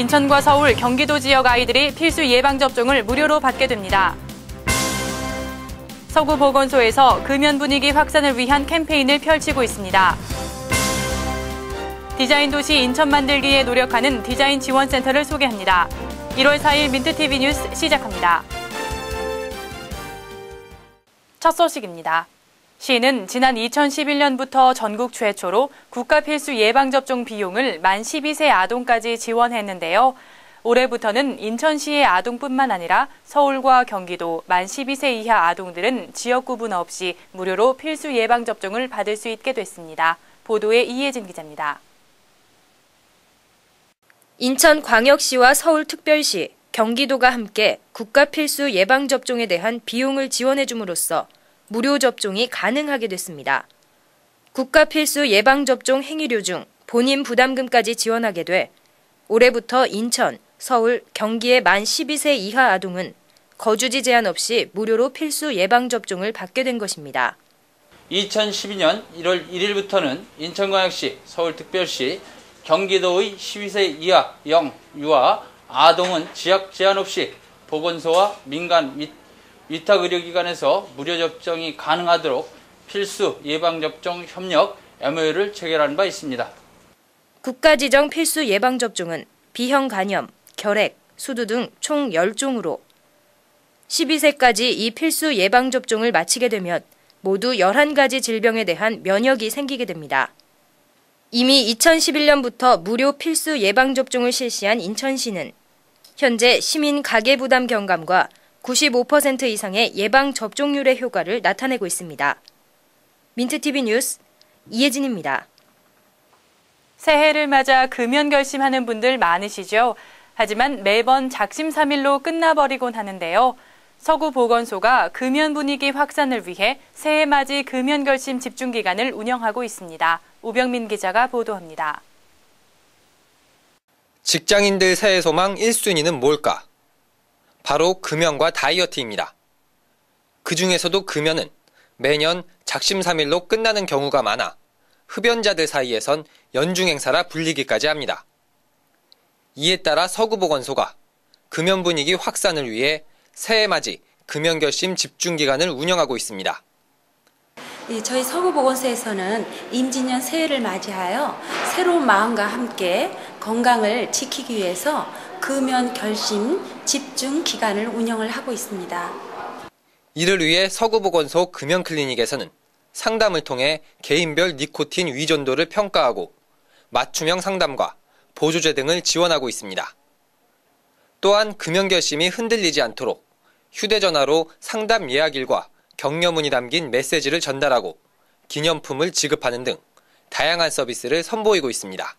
인천과 서울, 경기도 지역 아이들이 필수 예방접종을 무료로 받게 됩니다. 서구보건소에서 금연 분위기 확산을 위한 캠페인을 펼치고 있습니다. 디자인 도시 인천 만들기에 노력하는 디자인 지원센터를 소개합니다. 1월 4일 민트TV 뉴스 시작합니다. 첫 소식입니다. 시는 지난 2011년부터 전국 최초로 국가 필수 예방접종 비용을 만 12세 아동까지 지원했는데요. 올해부터는 인천시의 아동뿐만 아니라 서울과 경기도 만 12세 이하 아동들은 지역 구분 없이 무료로 필수 예방접종을 받을 수 있게 됐습니다. 보도에 이혜진 기자입니다. 인천광역시와 서울특별시, 경기도가 함께 국가 필수 예방접종에 대한 비용을 지원해 줌으로써 무료 접종이 가능하게 됐습니다. 국가 필수 예방접종 행위료 중 본인 부담금까지 지원하게 돼 올해부터 인천, 서울, 경기의 만 12세 이하 아동은 거주지 제한 없이 무료로 필수 예방접종을 받게 된 것입니다. 2012년 1월 1일부터는 인천광역시, 서울특별시, 경기도의 12세 이하 영, 유아, 아동은 지역 제한 없이 보건소와 민간 위탁의료기관에서 무료 접종이 가능하도록 필수 예방접종 협력 MOU를 체결한 바 있습니다. 국가 지정 필수 예방접종은 B형 간염, 결핵, 수두 등 총 10종으로 12세까지 이 필수 예방접종을 마치게 되면 모두 11가지 질병에 대한 면역이 생기게 됩니다. 이미 2011년부터 무료 필수 예방접종을 실시한 인천시는 현재 시민 가계부담 경감과 95% 이상의 예방접종률의 효과를 나타내고 있습니다. 민트TV 뉴스 이혜진입니다. 새해를 맞아 금연 결심하는 분들 많으시죠? 하지만 매번 작심삼일로 끝나버리곤 하는데요. 서구보건소가 금연 분위기 확산을 위해 새해맞이 금연 결심 집중기간을 운영하고 있습니다. 우병민 기자가 보도합니다. 직장인들 새해 소망 1순위는 뭘까? 바로 금연과 다이어트입니다. 그중에서도 금연은 매년 작심삼일로 끝나는 경우가 많아 흡연자들 사이에선 연중행사라 불리기까지 합니다. 이에 따라 서구보건소가 금연 분위기 확산을 위해 새해맞이 금연결심 집중기간을 운영하고 있습니다. 저희 서구보건소에서는 임진년 새해를 맞이하여 새로운 마음과 함께 건강을 지키기 위해서 금연결심 집중기간을 운영을 하고 있습니다. 이를 위해 서구보건소 금연클리닉에서는 상담을 통해 개인별 니코틴 위전도를 평가하고 맞춤형 상담과 보조제 등을 지원하고 있습니다. 또한 금연결심이 흔들리지 않도록 휴대전화로 상담 예약일과 격려문이 담긴 메시지를 전달하고 기념품을 지급하는 등 다양한 서비스를 선보이고 있습니다.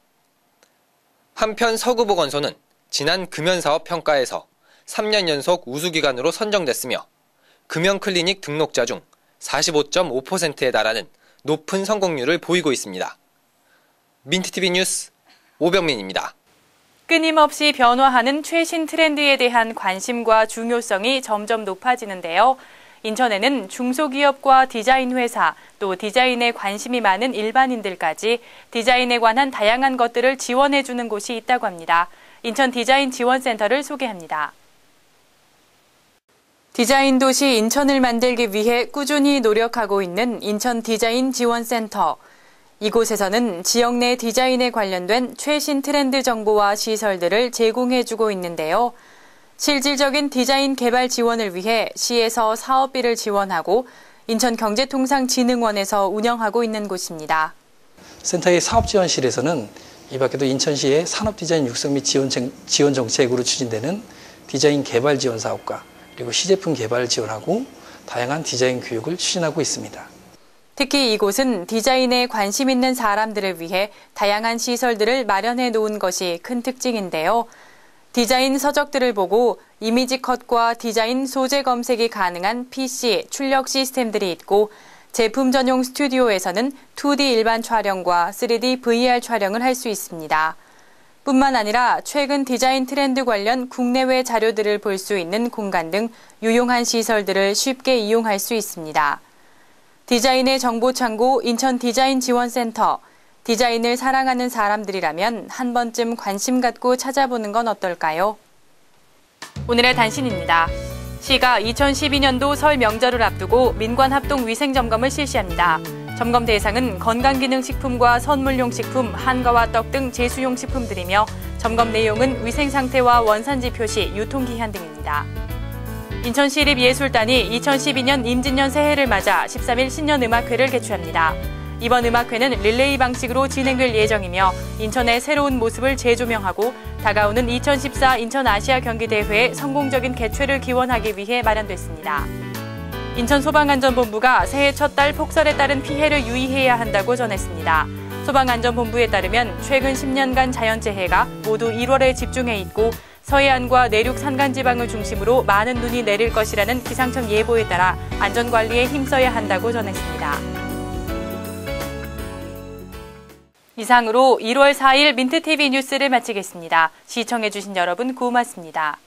한편 서구보건소는 지난 금연사업 평가에서 3년 연속 우수기관으로 선정됐으며 금연클리닉 등록자 중 45.5%에 달하는 높은 성공률을 보이고 있습니다. 민트TV 뉴스 오병민입니다. 끊임없이 변화하는 최신 트렌드에 대한 관심과 중요성이 점점 높아지는데요. 인천에는 중소기업과 디자인 회사, 또 디자인에 관심이 많은 일반인들까지 디자인에 관한 다양한 것들을 지원해주는 곳이 있다고 합니다. 인천 디자인 지원센터를 소개합니다. 디자인 도시 인천을 만들기 위해 꾸준히 노력하고 있는 인천 디자인 지원센터. 이곳에서는 지역 내 디자인에 관련된 최신 트렌드 정보와 시설들을 제공해주고 있는데요. 실질적인 디자인 개발 지원을 위해 시에서 사업비를 지원하고 인천경제통상진흥원에서 운영하고 있는 곳입니다. 센터의 사업지원실에서는 이 밖에도 인천시의 산업디자인 육성 및 지원 정책으로 추진되는 디자인 개발 지원 사업과 그리고 시제품 개발을 지원하고 다양한 디자인 교육을 추진하고 있습니다. 특히 이곳은 디자인에 관심 있는 사람들을 위해 다양한 시설들을 마련해 놓은 것이 큰 특징인데요. 디자인 서적들을 보고 이미지 컷과 디자인 소재 검색이 가능한 PC, 출력 시스템들이 있고 제품 전용 스튜디오에서는 2D 일반 촬영과 3D VR 촬영을 할 수 있습니다. 뿐만 아니라 최근 디자인 트렌드 관련 국내외 자료들을 볼 수 있는 공간 등 유용한 시설들을 쉽게 이용할 수 있습니다. 디자인의 정보창고 인천 디자인 지원센터, 디자인을 사랑하는 사람들이라면 한 번쯤 관심 갖고 찾아보는 건 어떨까요? 오늘의 단신입니다. 시가 2012년도 설 명절을 앞두고 민관합동 위생점검을 실시합니다. 점검 대상은 건강기능식품과 선물용 식품, 한과와 떡 등 제수용 식품들이며 점검 내용은 위생 상태와 원산지 표시, 유통기한 등입니다. 인천시립예술단이 2012년 임진년 새해를 맞아 13일 신년음악회를 개최합니다. 이번 음악회는 릴레이 방식으로 진행될 예정이며 인천의 새로운 모습을 재조명하고 다가오는 2014 인천아시아 경기대회의 성공적인 개최를 기원하기 위해 마련됐습니다. 인천소방안전본부가 새해 첫 달 폭설에 따른 피해를 유의해야 한다고 전했습니다. 소방안전본부에 따르면 최근 10년간 자연재해가 모두 1월에 집중해 있고 서해안과 내륙 산간지방을 중심으로 많은 눈이 내릴 것이라는 기상청 예보에 따라 안전관리에 힘써야 한다고 전했습니다. 이상으로 1월 4일 민트TV 뉴스를 마치겠습니다. 시청해주신 여러분 고맙습니다.